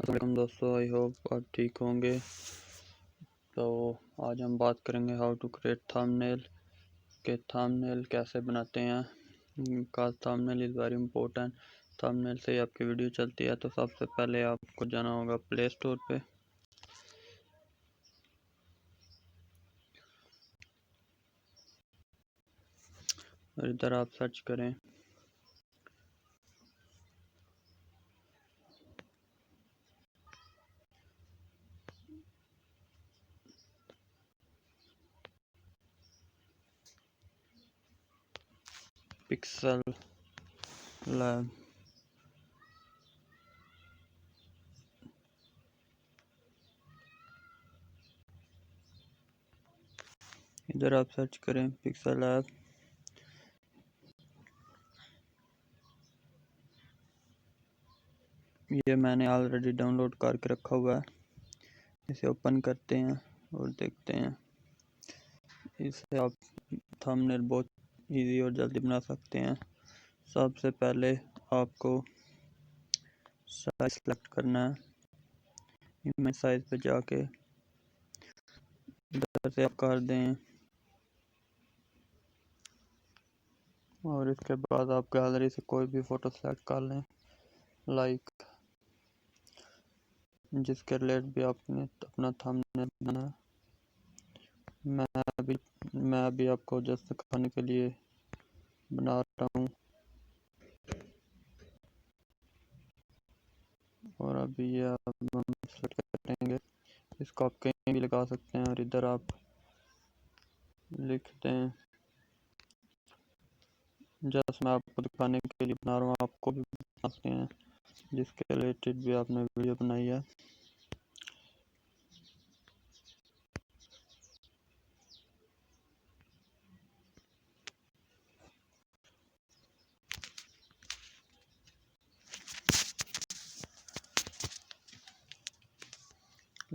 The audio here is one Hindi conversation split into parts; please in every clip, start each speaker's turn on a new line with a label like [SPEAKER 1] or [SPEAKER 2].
[SPEAKER 1] अस्सलाम दोस्तों, आई होप आप ठीक होंगे। तो आज हम बात करेंगे हाउ टू क्रिएट थंबनेल के थंबनेल कैसे बनाते हैं। का thumbnail is very important. Thumbnail से ही आपकी वीडियो चलती है। तो सबसे पहले आपको जाना होगा प्ले स्टोर पे। और इधर आप सर्च करें पिक्सल लैब। इधर आप सर्च करें पिक्सल लैब। ये मैंने ऑलरेडी डाउनलोड करके रखा हुआ है। इसे ओपन करते हैं और देखते हैं। इससे आप थंबनेल बहुत इजी और जल्दी बना सकते हैं। सबसे पहले आपको साइज सेलेक्ट करना है। इमेज साइज पे जाके इधर से आप कर दें और इसके बाद आप गैलरी से कोई भी फ़ोटो सेलेक्ट कर लें, लाइक जिसके रिलेट भी आपने अपना थंबनेल बनाना है। मैं अभी आपको जस्ट दिखाने के लिए बना रहा हूँ। और अभी ये आप हम सेलेक्ट करेंगे। इसको आप कहीं भी लगा सकते हैं और इधर आप लिखते हैं। जस्ट मैं आपको दिखाने के लिए बना रहा हूँ, आपको भी बना सकते हैं जिसके रिलेटेड भी आपने वीडियो बनाई है।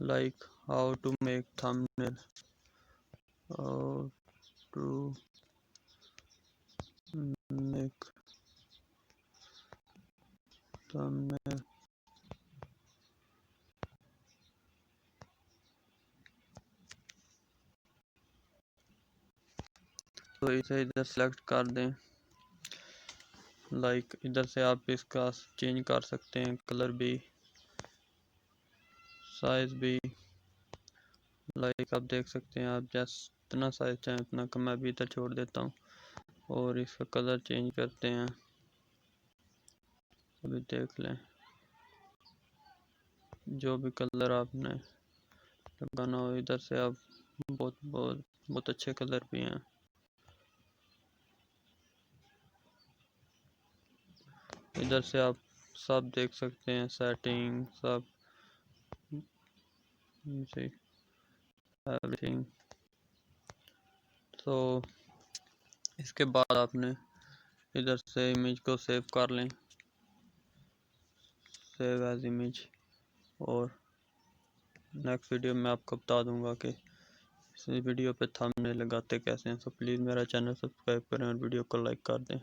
[SPEAKER 1] Like how to make thumbnail, how to make thumbnail। तो इसे इधर सेलेक्ट कर दें। लाइक इधर से आप इसका चेंज कर सकते हैं, कलर भी, साइज भी। लाइक आप देख सकते हैं, आप जितना साइज चाहें उतना का मैं भी इधर छोड़ देता हूँ और इसका कलर चेंज करते हैं। अभी देख लें, जो भी कलर आपने लगाना हो इधर से आप बहुत अच्छे कलर भी हैं। इधर से आप सब देख सकते हैं, सेटिंग सब एवरीथिंग। तो इसके बाद आपने इधर से इमेज को सेव कर लें, सेव एज इमेज। और नेक्स्ट वीडियो में आपको बता दूंगा कि इस वीडियो पे थंबनेल लगाते कैसे हैं। तो प्लीज़ मेरा चैनल सब्सक्राइब करें और वीडियो को लाइक कर दें।